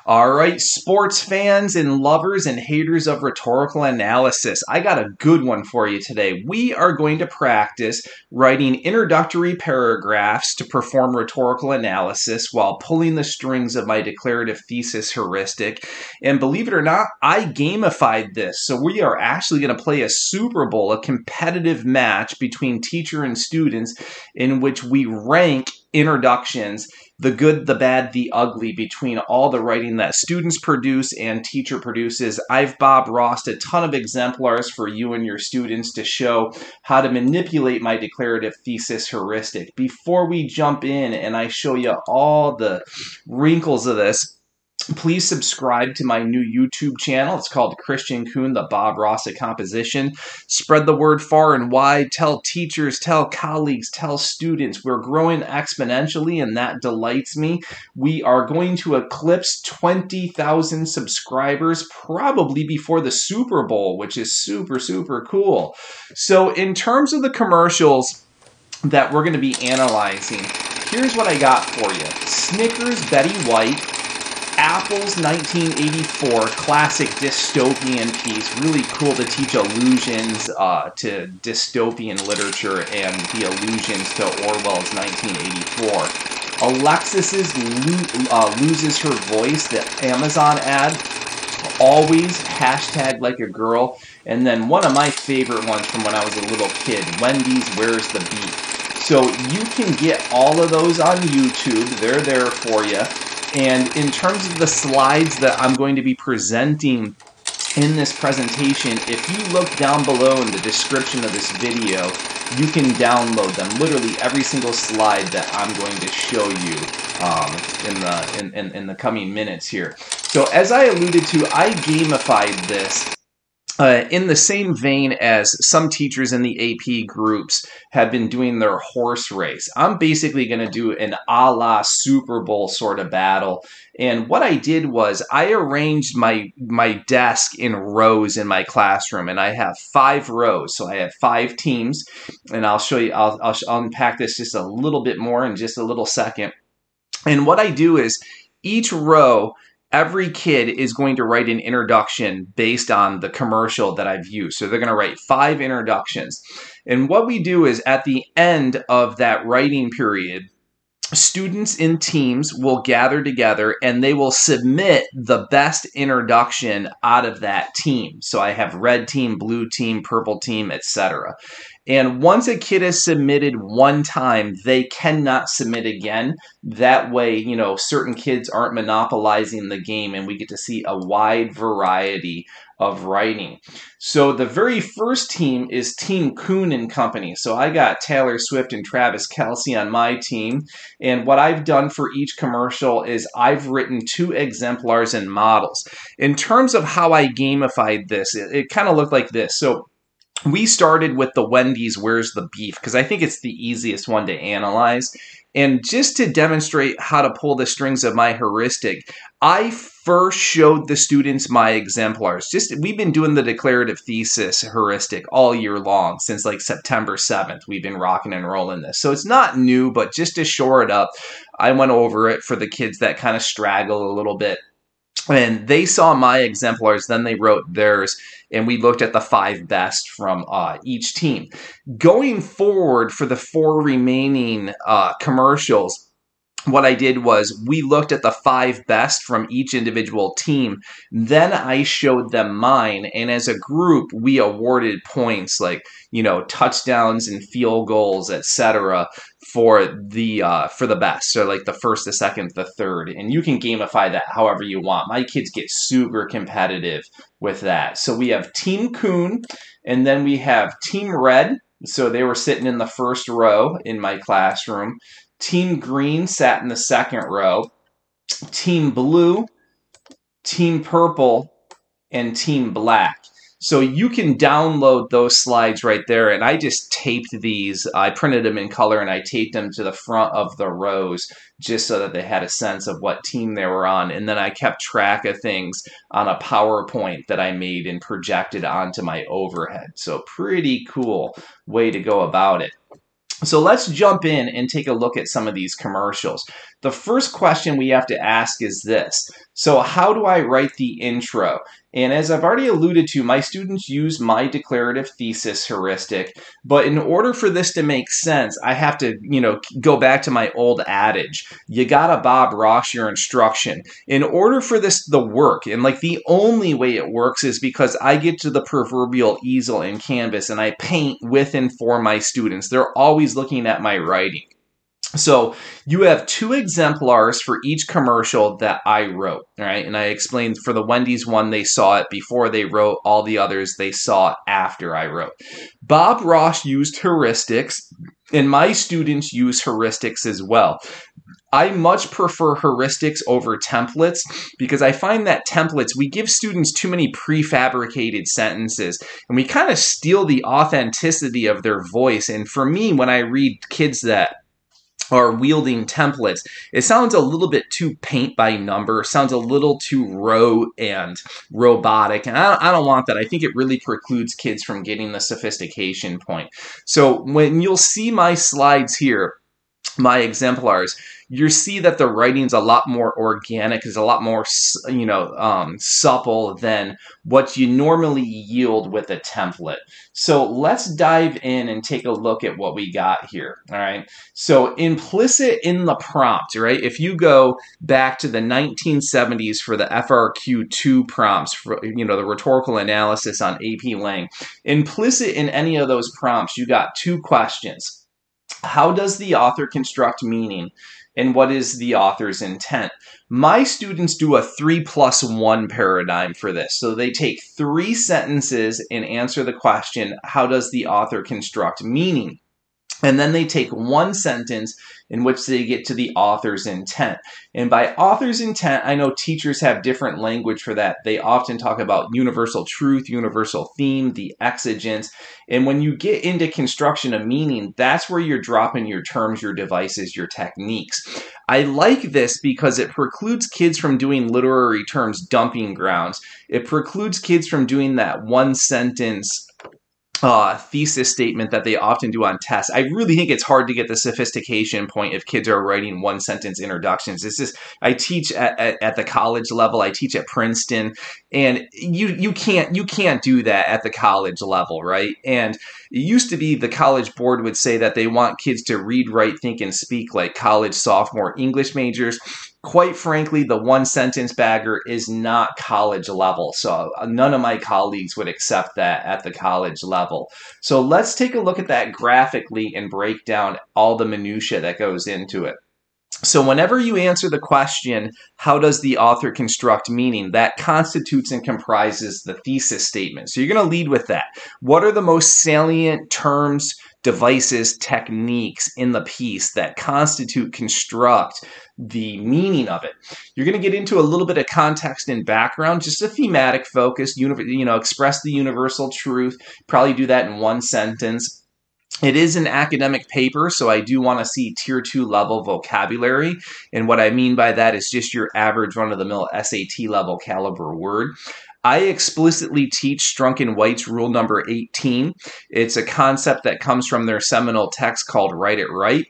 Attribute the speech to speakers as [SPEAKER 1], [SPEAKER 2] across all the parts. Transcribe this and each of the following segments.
[SPEAKER 1] All right, sports fans and lovers and haters of rhetorical analysis, I got a good one for you today. We are going to practice writing introductory paragraphs to perform rhetorical analysis while pulling the strings of my declarative thesis heuristic. And believe it or not, I gamified this. So we are actually going to play a Superbowl, a competitive match between teacher and students in which we rank introductions, the good, the bad, the ugly, between all the writing that students produce and teacher produces. I've Bob Rossed a ton of exemplars for you and your students to show how to manipulate my declarative thesis heuristic. Before we jump in and I show you all the wrinkles of this, please subscribe to my new YouTube channel. It's called Kristian Kuhn, the Bob Rossed Composition. Spread the word far and wide. Tell teachers, tell colleagues, tell students. We're growing exponentially, and that delights me. We are going to eclipse 20,000 subscribers probably before the Super Bowl, which is super, super cool. So in terms of the commercials that we're going to be analyzing, here's what I got for you. Snickers, Betty White. Apple's 1984 classic dystopian piece, really cool to teach allusions to dystopian literature and the allusions to Orwell's 1984. Alexis's loses her voice, the Amazon ad, always hashtag like a girl, and then one of my favorite ones from when I was a little kid, Wendy's Where's the Beef. So you can get all of those on YouTube. They're there for you. And in terms of the slides that I'm going to be presenting in this presentation, if you look down below in the description of this video, you can download them. Literally every single slide that I'm going to show you in the coming minutes here. So as I alluded to, I gamified this. In the same vein as some teachers in the AP groups have been doing their horse race. I'm basically going to do an a la Super Bowl sort of battle. And what I did was I arranged my desk in rows in my classroom, and I have 5 rows. So I have 5 teams, and I'll show you, I'll unpack this just a little bit more in just a little second. And what I do is each row, every kid is going to write an introduction based on the commercial that I've used. So they're going to write 5 introductions. And what we do is at the end of that writing period, students in teams will gather together and they will submit the best introduction out of that team. So I have red team, blue team, purple team, etc. And once a kid has submitted one time, they cannot submit again. That way, you know, certain kids aren't monopolizing the game and we get to see a wide variety of writing. So the very first team is Team Kuhn and Company. So I got Taylor Swift and Travis Kelce on my team. And what I've done for each commercial is I've written 2 exemplars and models. In terms of how I gamified this, it kind of looked like this. So we started with the Wendy's Where's the Beef because I think it's the easiest one to analyze. And just to demonstrate how to pull the strings of my heuristic, I first showed the students my exemplars. We've been doing the declarative thesis heuristic all year long since like September 7th. We've been rocking and rolling this. So it's not new, but just to shore it up, I went over it for the kids that kind of straggle a little bit. And they saw my exemplars, then they wrote theirs, and we looked at the 5 best from each team. Going forward for the 4 remaining commercials, what I did was we looked at the 5 best from each individual team. Then I showed them mine, and as a group, we awarded points like, you know, touchdowns and field goals, etc. for the best. So like the first, the second, the third, and you can gamify that however you want. My kids get super competitive with that. So we have Team Kuhn, and then we have Team Red. So they were sitting in the first row in my classroom. Team Green sat in the second row. Team Blue, Team Purple, and Team Black. So you can download those slides right there, and I just taped these. I printed them in color, and I taped them to the front of the rows just so that they had a sense of what team they were on. And then I kept track of things on a PowerPoint that I made and projected onto my overhead. So pretty cool way to go about it. So let's jump in and take a look at some of these commercials. The first question we have to ask is this. So how do I write the intro? And as I've already alluded to, my students use my declarative thesis heuristic, but in order for this to make sense, I have to, go back to my old adage. You gotta Bob Ross your instruction. In order for this to work, and like the only way it works is because I get to the proverbial easel and canvas and I paint with and for my students. They're always looking at my writing. So you have 2 exemplars for each commercial that I wrote, all right? And I explained for the Wendy's one, they saw it before they wrote. All the others, they saw it after I wrote. Bob Ross used heuristics, and my students use heuristics as well. I much prefer heuristics over templates because I find that templates, we give students too many prefabricated sentences and we kind of steal the authenticity of their voice. And for me, when I read kids that are wielding templates, it sounds a little bit too paint by number, sounds a little too raw and robotic, and I don't want that. I think it really precludes kids from getting the sophistication point. So when you'll see my slides here, my exemplars, you see that the writing's a lot more organic, is a lot more, supple than what you normally yield with a template. So let's dive in and take a look at what we got here. All right. So implicit in the prompt, right? If you go back to the 1970s for the FRQ2 prompts, for, the rhetorical analysis on AP Lang, implicit in any of those prompts, you got 2 questions. How does the author construct meaning? And what is the author's intent? My students do a 3+1 paradigm for this. So they take 3 sentences and answer the question, how does the author construct meaning? And then they take 1 sentence in which they get to the author's intent. And by author's intent, I know teachers have different language for that. They often talk about universal truth, universal theme, the exigence. And when you get into construction of meaning, that's where you're dropping your terms, your devices, your techniques. I like this because it precludes kids from doing literary terms dumping grounds. It precludes kids from doing that 1 sentence thesis statement that they often do on tests. I really think it's hard to get the sophistication point if kids are writing 1 sentence introductions. It's just, I teach at the college level. I teach at Princeton, and you can't do that at the college level, right? And it used to be the college board would say that they want kids to read, write, think, and speak like college sophomore English majors. Quite frankly, the 1 sentence bagger is not college level. So none of my colleagues would accept that at the college level. So let's take a look at that graphically and break down all the minutia that goes into it. So whenever you answer the question, how does the author construct meaning, that constitutes and comprises the thesis statement. So you're going to lead with that. What are the most salient terms, devices, techniques in the piece that constitute, construct the meaning of it? You're going to get into a little bit of context and background, just a thematic focus, express the universal truth, probably do that in 1 sentence. It is an academic paper, so I do want to see tier 2 level vocabulary. And what I mean by that is just your average run-of-the-mill SAT level caliber word. I explicitly teach Strunk and White's rule number 18. It's a concept that comes from their seminal text called Write It Right.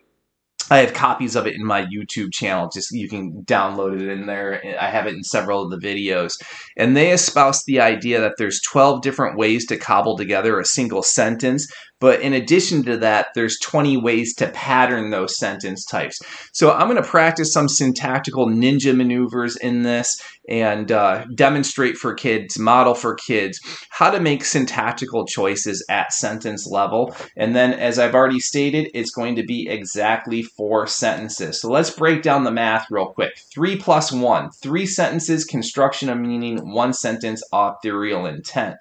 [SPEAKER 1] I have copies of it in my YouTube channel. Just you can download it in there. I have it in several of the videos. And they espouse the idea that there's 12 different ways to cobble together a single sentence. But in addition to that, there's 20 ways to pattern those sentence types. So I'm going to practice some syntactical ninja maneuvers in this and demonstrate for kids, model for kids, how to make syntactical choices at sentence level. And then, as I've already stated, it's going to be exactly 4 sentences. So let's break down the math real quick. 3+1, 3 sentences, construction of meaning, 1 sentence, authorial intent.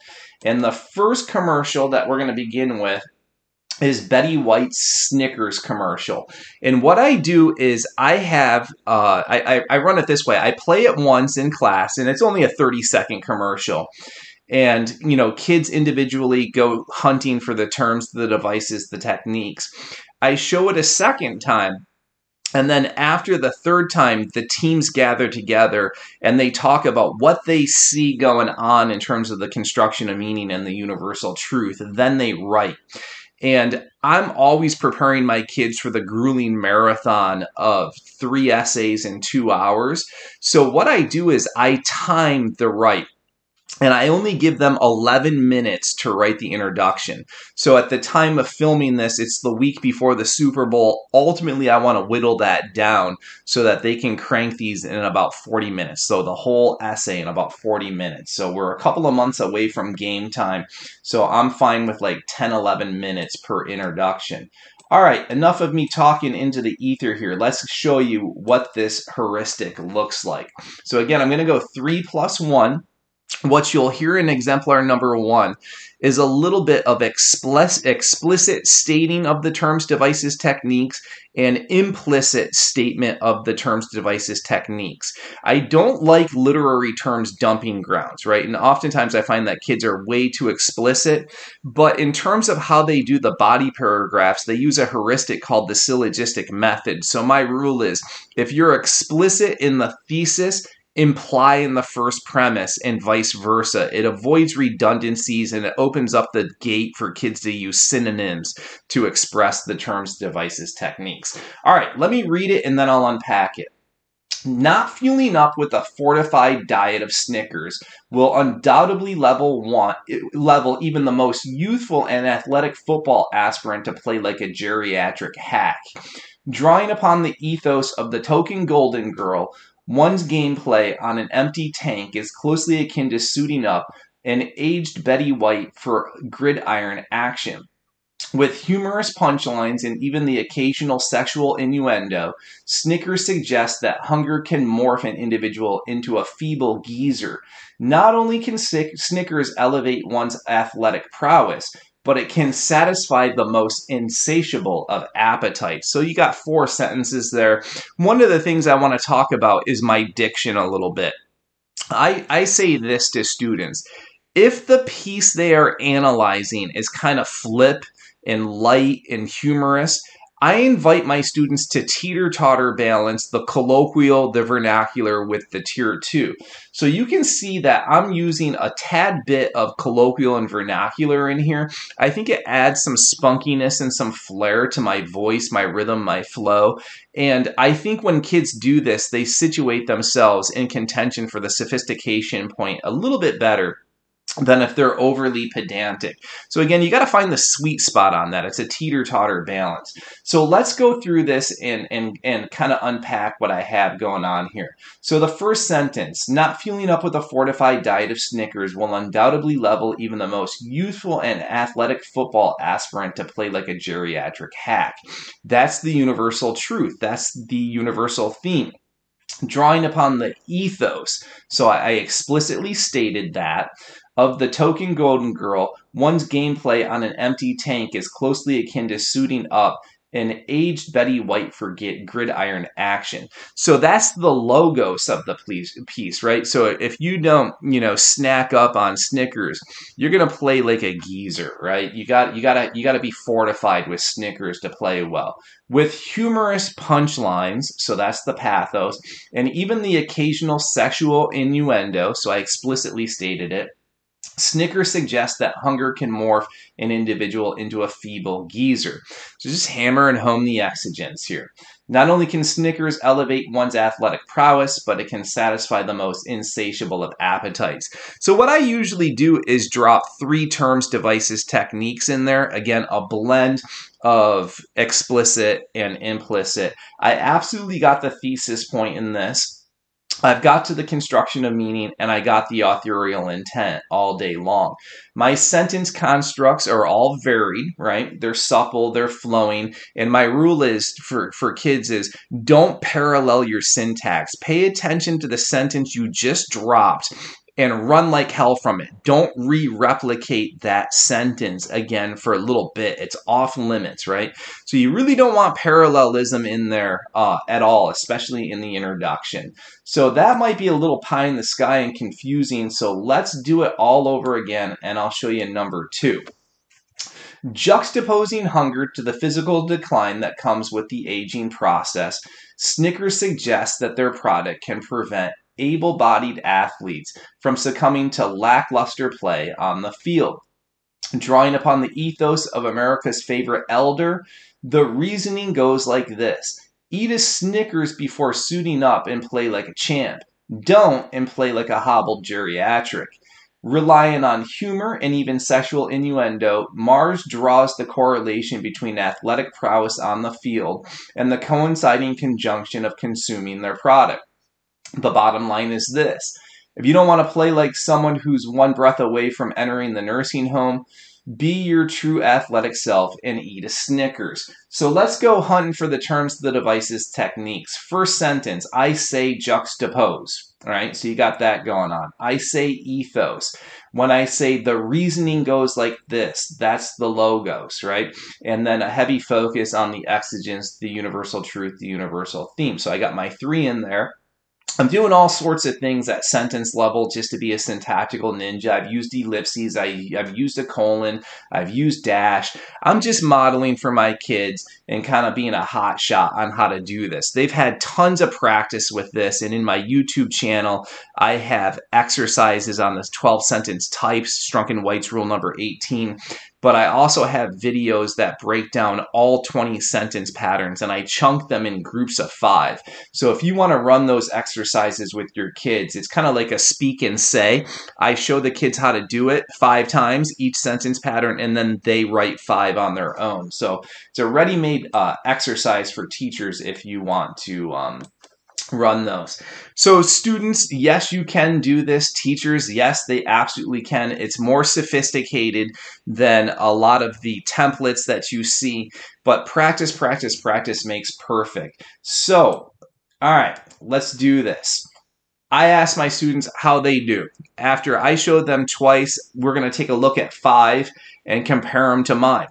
[SPEAKER 1] And the first commercial that we're going to begin with is Betty White's Snickers commercial. And what I do is I have, I run it this way. I play it once in class, and it's only a 30-second commercial. And, kids individually go hunting for the terms, the devices, the techniques. I show it a second time. And then after the 3rd time, the teams gather together and they talk about what they see going on in terms of the construction of meaning and the universal truth. Then they write. And I'm always preparing my kids for the grueling marathon of 3 essays in 2 hours. So what I do is I time the write. And I only give them 11 minutes to write the introduction. So at the time of filming this, it's the week before the Super Bowl. Ultimately, I want to whittle that down so that they can crank these in about 40 minutes. So the whole essay in about 40 minutes. So we're a couple of months away from game time. So I'm fine with like 10, 11 minutes per introduction. All right, enough of me talking into the ether here. Let's show you what this heuristic looks like. So again, I'm going to go 3 plus 1. What you'll hear in exemplar number 1 is a little bit of explicit stating of the terms, devices, techniques, and implicit statement of the terms, devices, techniques. I don't like literary terms dumping grounds, right? And oftentimes I find that kids are way too explicit, but in terms of how they do the body paragraphs, they use a heuristic called the syllogistic method. So my rule is, if you're explicit in the thesis, imply in the first premise, and vice versa. It avoids redundancies and it opens up the gate for kids to use synonyms to express the terms, devices, techniques. All right, let me read it and then I'll unpack it. Not fueling up with a fortified diet of Snickers will undoubtedly level even the most youthful and athletic football aspirant to play like a geriatric hack. Drawing upon the ethos of the token golden girl, one's gameplay on an empty tank is closely akin to suiting up an aged Betty White for gridiron action. With humorous punchlines and even the occasional sexual innuendo, Snickers suggests that hunger can morph an individual into a feeble geezer. Not only can Snickers elevate one's athletic prowess, but it can satisfy the most insatiable of appetites. So you got 4 sentences there. One of the things I want to talk about is my diction a little bit. I say this to students. If the piece they are analyzing is kind of flip and light and humorous, I invite my students to teeter-totter balance the colloquial, the vernacular with the tier 2. So you can see that I'm using a tad bit of colloquial and vernacular in here. I think it adds some spunkiness and some flair to my voice, my rhythm, my flow. And I think when kids do this, they situate themselves in contention for the sophistication point a little bit better than if they're overly pedantic. So again, you got to find the sweet spot on that. It's a teeter-totter balance. So let's go through this and kind of unpack what I have going on here. So the first sentence, not fueling up with a fortified diet of Snickers will undoubtedly level even the most youthful and athletic football aspirant to play like a geriatric hack. That's the universal truth. That's the universal theme. Drawing upon the ethos. So I explicitly stated that of the token golden girl, one's gameplay on an empty tank is closely akin to suiting up an aged Betty White for gridiron action. So that's the logos of the piece, right? So if you don't, snack up on Snickers, you're gonna play like a geezer, right? You gotta be fortified with Snickers to play well. With humorous punchlines, so that's the pathos, and even the occasional sexual innuendo, so I explicitly stated it, Snickers suggests that hunger can morph an individual into a feeble geezer. So just hammer and home the exigence here. Not only can Snickers elevate one's athletic prowess, but it can satisfy the most insatiable of appetites. So what I usually do is drop 3 terms, devices, techniques in there. Again, a blend of explicit and implicit. I absolutely got the thesis point in this. I've got to the construction of meaning, and I got the authorial intent all day long. My sentence constructs are all varied, right? They're supple, they're flowing, and my rule is for kids is don't parallel your syntax. Pay attention to the sentence you just dropped and run like hell from it. Don't re-replicate that sentence again for a little bit. It's off limits, right? So you really don't want parallelism in there at all, especially in the introduction. So that might be a little pie in the sky and confusing, so let's do it all over again, and I'll show you number 2. Juxtaposing hunger to the physical decline that comes with the aging process, Snickers suggests that their product can prevent able-bodied athletes from succumbing to lackluster play on the field. Drawing upon the ethos of America's favorite elder, the reasoning goes like this. Eat a Snickers before suiting up and play like a champ. Don't and play like a hobbled geriatric. Relying on humor and even sexual innuendo, Mars draws the correlation between athletic prowess on the field and the coinciding conjunction of consuming their product. The bottom line is this. If you don't want to play like someone who's one breath away from entering the nursing home, be your true athletic self and eat a Snickers. So let's go hunting for the terms, the devices, techniques. First sentence, I say juxtapose. All right, so you got that going on. I say ethos. When I say the reasoning goes like this, that's the logos, right? And then a heavy focus on the exigence, the universal truth, the universal theme. So I got my 3 in there. I'm doing all sorts of things at sentence level just to be a syntactical ninja. I've used ellipses, I've used a colon, I've used dash. I'm just modeling for my kids and kind of being a hot shot on how to do this. They've had tons of practice with this, and in my YouTube channel, I have exercises on this 12 sentence types, Strunken White's rule number 18. But I also have videos that break down all 20 sentence patterns, and I chunk them in groups of 5. So if you want to run those exercises with your kids, it's kind of like a speak and say. I show the kids how to do it 5 times, each sentence pattern, and then they write 5 on their own. So it's a ready-made exercise for teachers if you want to run those. So students, yes, you can do this. Teachers, yes, they absolutely can. It's more sophisticated than a lot of the templates that you see, but practice, practice, practice makes perfect. So, all right, let's do this. I ask my students how they do. After I show them twice, we're going to take a look at 5 and compare them to mine.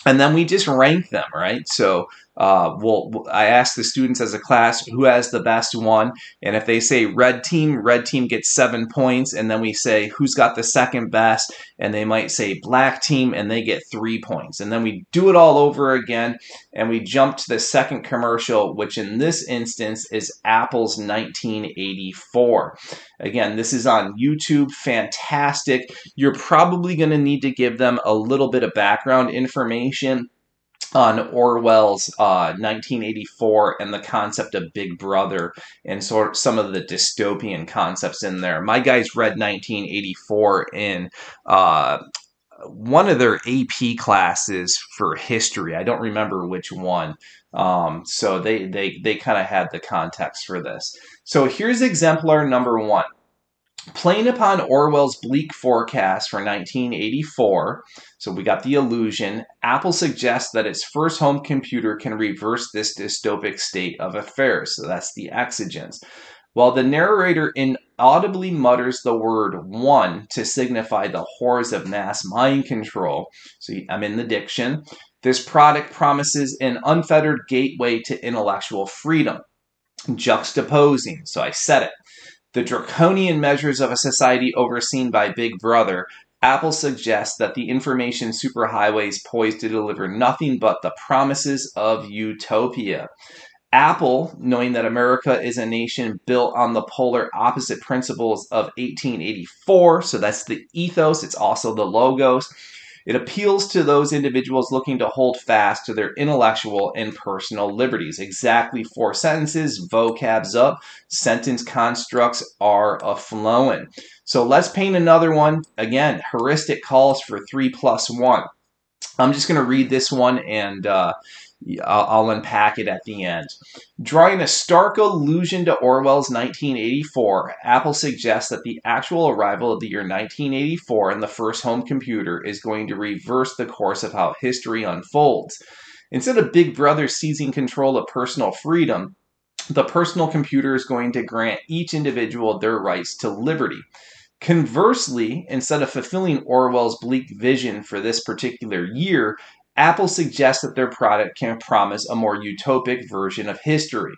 [SPEAKER 1] And then we just rank them, right? So I ask the students as a class who has the best one. And if they say red team gets 7 points. And then we say who's got the second best. And they might say black team and they get 3 points. And then we do it all over again. And we jump to the second commercial, which in this instance is Apple's 1984. Again, this is on YouTube. Fantastic. You're probably going to need to give them a little bit of background information on Orwell's 1984 and the concept of Big Brother and sort of some of the dystopian concepts in there. My guys read 1984 in one of their AP classes for history. I don't remember which one. So they kind of had the context for this. So here's exemplar number 1. Playing upon Orwell's bleak forecast for 1984, so we got the illusion, Apple suggests that its first home computer can reverse this dystopic state of affairs. So that's the exigence. While the narrator inaudibly mutters the word one to signify the horrors of mass mind control, so I'm in the diction, this product promises an unfettered gateway to intellectual freedom. Juxtaposing, so I said it. The draconian measures of a society overseen by Big Brother, Apple suggests that the information superhighway is poised to deliver nothing but the promises of utopia. Apple, knowing that America is a nation built on the polar opposite principles of 1884, so that's the ethos, it's also the logos. It appeals to those individuals looking to hold fast to their intellectual and personal liberties. Exactly 4 sentences, vocab's up, sentence constructs are a-flowing. So let's paint another one. Again, heuristic calls for 3 plus 1. I'm just going to read this one and I'll unpack it at the end. Drawing a stark allusion to Orwell's 1984, Apple suggests that the actual arrival of the year 1984 and the first home computer is going to reverse the course of how history unfolds. Instead of Big Brother seizing control of personal freedom, the personal computer is going to grant each individual their rights to liberty. Conversely, instead of fulfilling Orwell's bleak vision for this particular year, Apple suggests that their product can promise a more utopic version of history.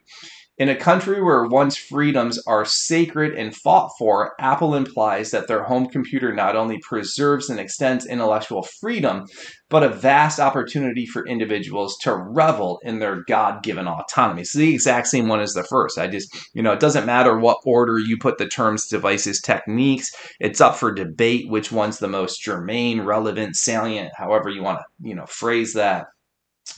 [SPEAKER 1] In a country where one's freedoms are sacred and fought for, Apple implies that their home computer not only preserves and extends intellectual freedom, but a vast opportunity for individuals to revel in their God-given autonomy. It's the exact same one as the first. It doesn't matter what order you put the terms, devices, techniques. It's up for debate which one's the most germane, relevant, salient, however you want to, phrase that.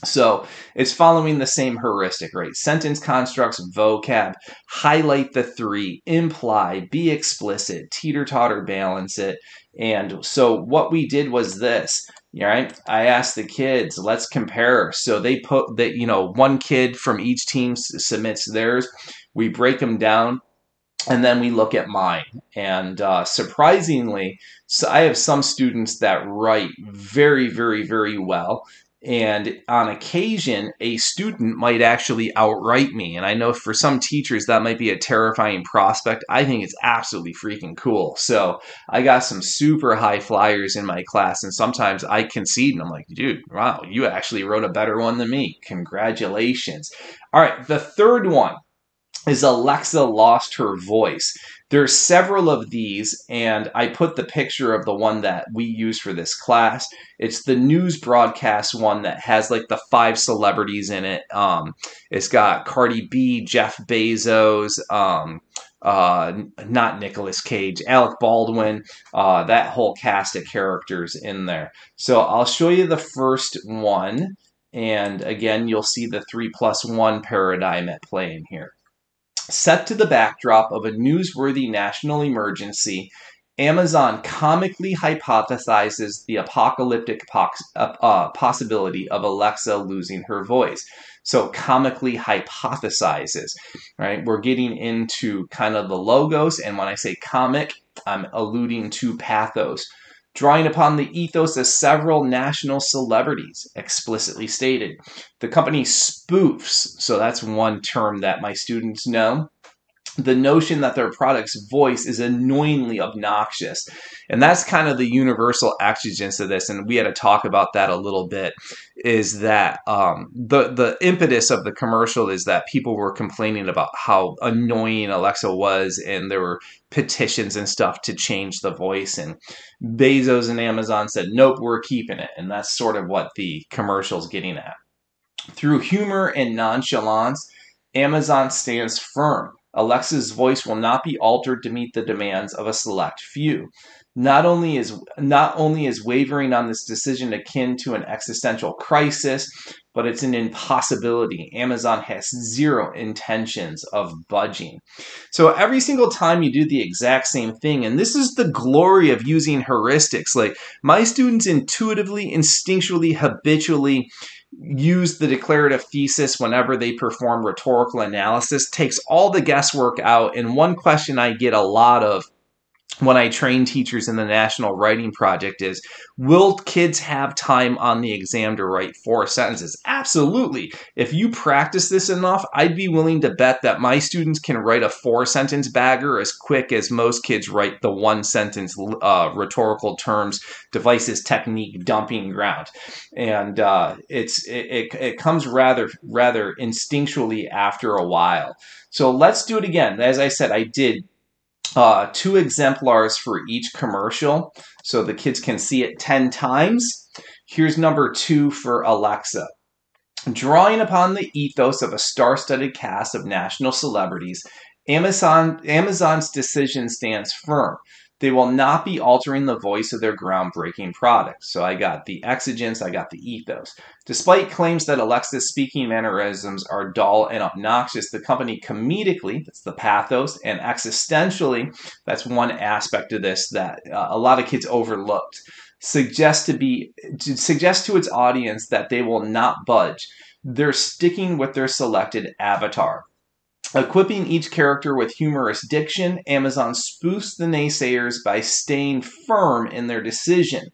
[SPEAKER 1] So it's following the same heuristic, right? Sentence constructs, vocab, highlight the three, imply, be explicit, teeter-totter, balance it. And so what we did was this, right? I asked the kids, let's compare. So they put that, one kid from each team submits theirs. We break them down. And then we look at mine. And surprisingly, so I have some students that write very, very, very well. And on occasion, a student might actually outwrite me. And I know for some teachers, that might be a terrifying prospect. I think it's absolutely freaking cool. So I got some super high flyers in my class. And sometimes I concede and I'm like, dude, wow, you actually wrote a better one than me. Congratulations. All right, the third one is Alexa lost her voice. There's several of these, and I put the picture of the one that we use for this class. It's the news broadcast one that has like the 5 celebrities in it. It's got Cardi B, Jeff Bezos, not Nicolas Cage, Alec Baldwin, that whole cast of characters in there. So I'll show you the first one, and again, you'll see the 3+1 paradigm at play in here. Set to the backdrop of a newsworthy national emergency, Amazon comically hypothesizes the apocalyptic possibility of Alexa losing her voice. So comically hypothesizes, right? We're getting into kind of the logos, and when I say comic, I'm alluding to pathos. Drawing upon the ethos of several national celebrities, explicitly stated. The company spoofs, so that's one term that my students know, the notion that their product's voice is annoyingly obnoxious. And that's kind of the universal exigence of this, and we had to talk about that a little bit, is that the impetus of the commercial is that people were complaining about how annoying Alexa was, and there were petitions and stuff to change the voice, and Bezos and Amazon said, nope, we're keeping it. And that's sort of what the commercial's getting at. Through humor and nonchalance, Amazon stands firm. Alexa's voice will not be altered to meet the demands of a select few. Not only is wavering on this decision akin to an existential crisis, but it's an impossibility. Amazon has zero intentions of budging. So every single time you do the exact same thing, and this is the glory of using heuristics. Like my students intuitively, instinctually, habitually use the declarative thesis whenever they perform rhetorical analysis, takes all the guesswork out. And one question I get a lot of when I train teachers in the National Writing Project is, will kids have time on the exam to write 4 sentences? Absolutely. If you practice this enough, I'd be willing to bet that my students can write a 4-sentence bagger as quick as most kids write the 1-sentence rhetorical terms, devices, technique, dumping ground. And it comes rather instinctually after a while. So let's do it again. As I said, I did 2 exemplars for each commercial, so the kids can see it 10 times. Here's number 2 for Alexa. Drawing upon the ethos of a star-studded cast of national celebrities, Amazon's decision stands firm. They will not be altering the voice of their groundbreaking product. So I got the exigence, I got the ethos. Despite claims that Alexa's speaking mannerisms are dull and obnoxious, the company comedically, that's the pathos, and existentially, that's one aspect of this that a lot of kids overlooked, suggests to its audience that they will not budge. They're sticking with their selected avatar. Equipping each character with humorous diction, Amazon spoofs the naysayers by staying firm in their decision.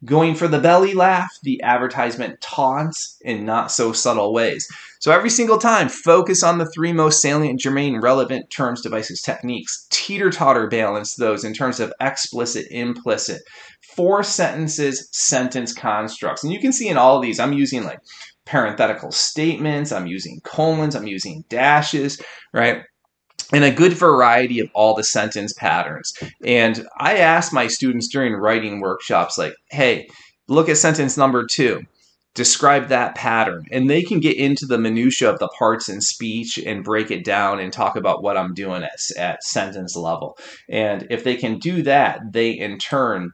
[SPEAKER 1] Going for the belly laugh, the advertisement taunts in not so subtle ways. So every single time, focus on the 3 most salient, germane, relevant terms, devices, techniques. Teeter-totter balance those in terms of explicit, implicit. 4 sentences, sentence constructs. And you can see in all of these, I'm using like parenthetical statements, I'm using colons, I'm using dashes, right? And a good variety of all the sentence patterns. And I ask my students during writing workshops, like, hey, look at sentence number 2. Describe that pattern. And they can get into the minutia of the parts in speech and break it down and talk about what I'm doing at sentence level. And if they can do that, they in turn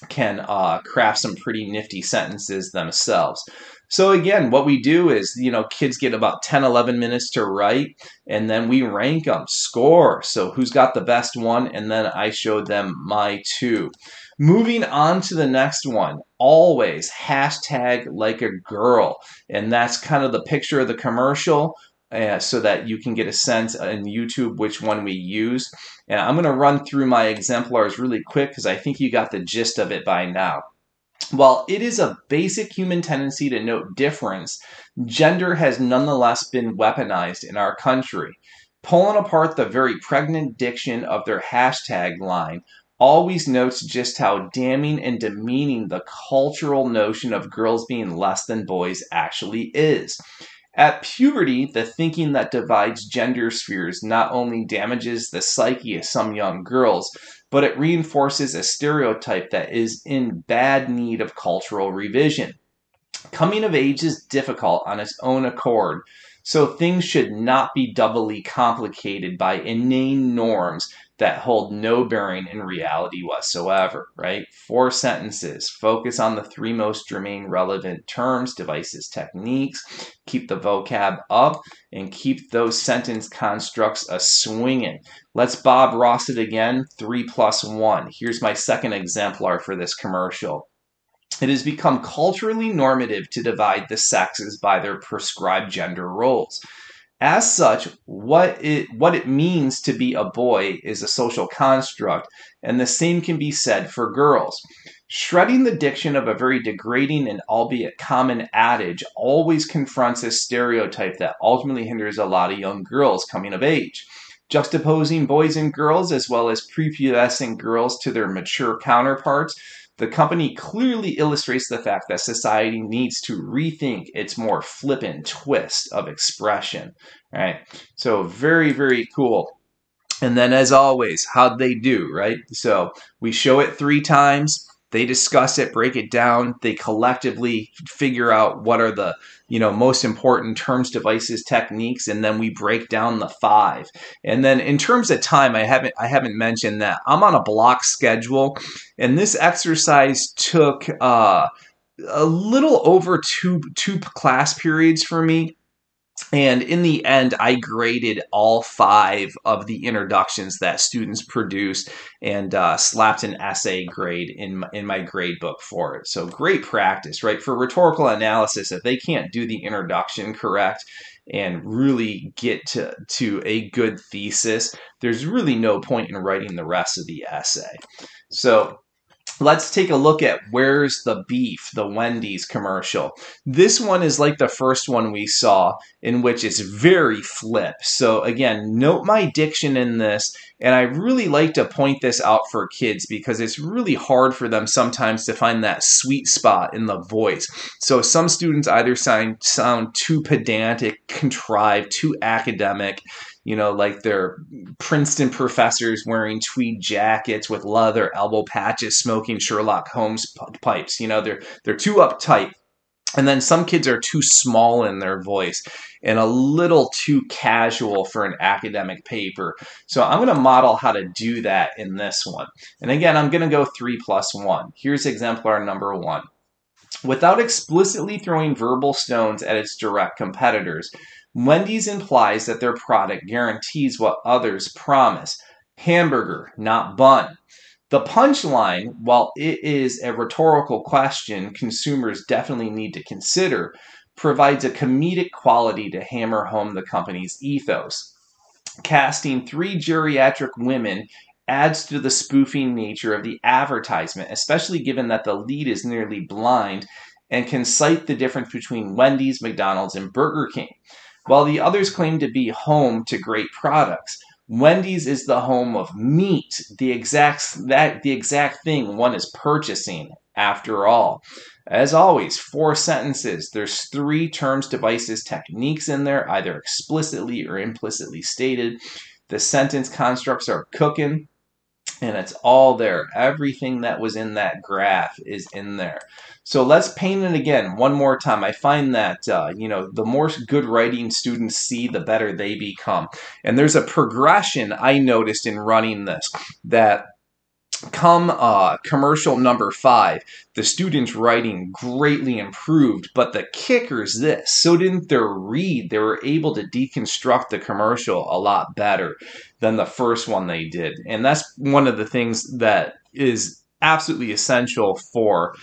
[SPEAKER 1] can craft some pretty nifty sentences themselves. So again, what we do is, kids get about 10, 11 minutes to write, and then we rank them, score. So who's got the best one? And then I show them my 2. Moving on to the next one, always hashtag like a girl. And that's kind of the picture of the commercial. So that you can get a sense in YouTube which one we use. And I'm going to run through my exemplars really quick because I think you got the gist of it by now. While it is a basic human tendency to note difference, gender has nonetheless been weaponized in our country. Pulling apart the very pregnant diction of their hashtag line always notes just how damning and demeaning the cultural notion of girls being less than boys actually is. At puberty, the thinking that divides gender spheres not only damages the psyche of some young girls, but it reinforces a stereotype that is in bad need of cultural revision. Coming of age is difficult on its own accord, so things should not be doubly complicated by inane norms that hold no bearing in reality whatsoever, right? 4 sentences. Focus on the 3 most germane relevant terms, devices, techniques. Keep the vocab up and keep those sentence constructs a-swinging. Let's Bob Ross it again. 3 + 1. Here's my second exemplar for this commercial. It has become culturally normative to divide the sexes by their prescribed gender roles. As such, what it means to be a boy is a social construct, and the same can be said for girls. Shredding the diction of a very degrading and albeit common adage always confronts a stereotype that ultimately hinders a lot of young girls coming of age. Juxtaposing boys and girls as well as prepubescent girls to their mature counterparts, the company clearly illustrates the fact that society needs to rethink its more flippant twist of expression, right? So very, very cool. And then as always, how'd they do, right? So we show it 3 times. They discuss it, break it down. They collectively figure out what are the most important terms, devices, techniques, and then we break down the 5. And then in terms of time, I haven't mentioned that I'm on a block schedule, and this exercise took a little over two class periods for me. And in the end, I graded all 5 of the introductions that students produced and slapped an essay grade in my grade book for it. So great practice, right? For rhetorical analysis, if they can't do the introduction correct and really get to a good thesis, there's really no point in writing the rest of the essay. So let's take a look at Where's the Beef, the Wendy's commercial. This one is like the first one we saw, in which it's very flip. So again, note my diction in this, and I really like to point this out for kids because it's really hard for them sometimes to find that sweet spot in the voice. So some students either sound too pedantic, contrived, too academic, like they're Princeton professors wearing tweed jackets with leather elbow patches, smoking Sherlock Holmes pipes. They're too uptight. And then some kids are too small in their voice and a little too casual for an academic paper. So I'm going to model how to do that in this one. And again, I'm going to go 3 + 1. Here's exemplar number 1. Without explicitly throwing verbal stones at its direct competitors, Wendy's implies that their product guarantees what others promise: hamburger, not bun. The punchline, while it is a rhetorical question consumers definitely need to consider, provides a comedic quality to hammer home the company's ethos. Casting 3 geriatric women adds to the spoofing nature of the advertisement, especially given that the lead is nearly blind and can cite the difference between Wendy's, McDonald's, and Burger King. While the others claim to be home to great products, Wendy's is the home of meat, the exact thing one is purchasing. after all. As always, 4 sentences. There's 3 terms, devices, techniques in there, either explicitly or implicitly stated. The sentence constructs are cooking, and it's all there. Everything that was in that graph is in there. So let's paint it again one more time. I find that, the more good writing students see, the better they become. And there's a progression I noticed in running this, that come commercial number 5, the students' writing greatly improved, but the kicker's this: so didn't their read. They were able to deconstruct the commercial a lot better than the first one they did. And that's one of the things that is absolutely essential for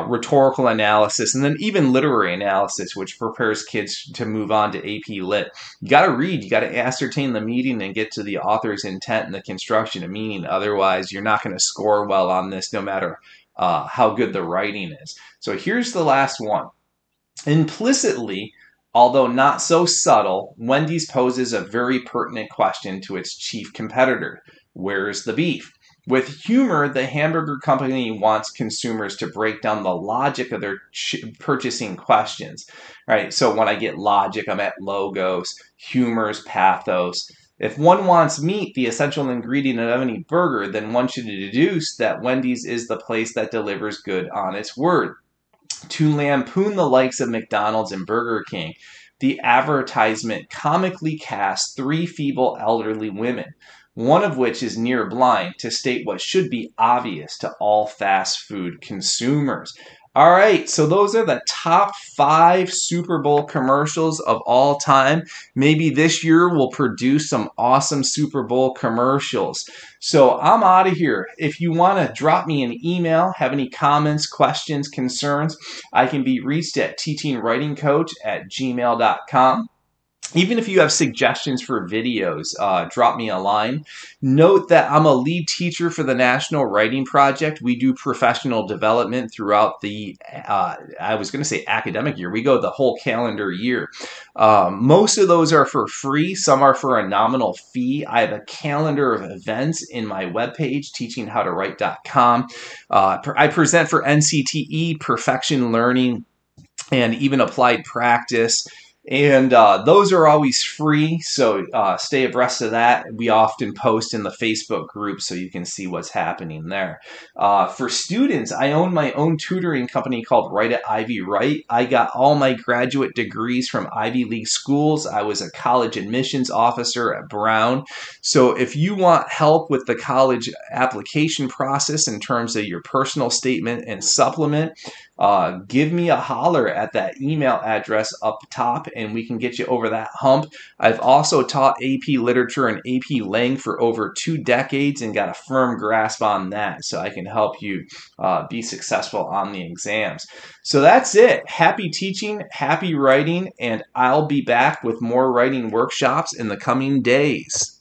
[SPEAKER 1] rhetorical analysis, and then even literary analysis, which prepares kids to move on to AP Lit. You got to read, you got to ascertain the meaning and get to the author's intent and the construction of meaning. Otherwise, you're not going to score well on this, no matter how good the writing is. So here's the last one. Implicitly, although not so subtle, Wendy's poses a very pertinent question to its chief competitor: where's the beef? With humor, the hamburger company wants consumers to break down the logic of their purchasing questions. Right? So when I get logic, I'm at logos, humor's pathos. If one wants meat, the essential ingredient of any burger, then one should deduce that Wendy's is the place that delivers good on its word. To lampoon the likes of McDonald's and Burger King, the advertisement comically casts 3 feeble elderly women, one of which is near blind, to state what should be obvious to all fast food consumers. All right, so those are the top 5 Super Bowl commercials of all time. Maybe this year we'll produce some awesome Super Bowl commercials. So I'm out of here. If you want to drop me an email, have any comments, questions, concerns, I can be reached at teachingwritingcoach@gmail.com. Even if you have suggestions for videos, drop me a line. Note that I'm a lead teacher for the National Writing Project. We do professional development throughout the, I was going to say academic year. We go the whole calendar year. Most of those are for free. Some are for a nominal fee. I have a calendar of events in my webpage, teachinghowtowrite.com. I present for NCTE, Perfection Learning, and even Applied Practice. And those are always free, so stay abreast of that. We often post in the Facebook group so you can see what's happening there. For students, I own my own tutoring company called Write at Ivy Write. I got all my graduate degrees from Ivy League schools. I was a college admissions officer at Brown. So if you want help with the college application process in terms of your personal statement and supplement, give me a holler at that email address up top, and we can get you over that hump. I've also taught AP Literature and AP Lang for over 2 decades and got a firm grasp on that, so I can help you be successful on the exams. So that's it. Happy teaching, happy writing, and I'll be back with more writing workshops in the coming days.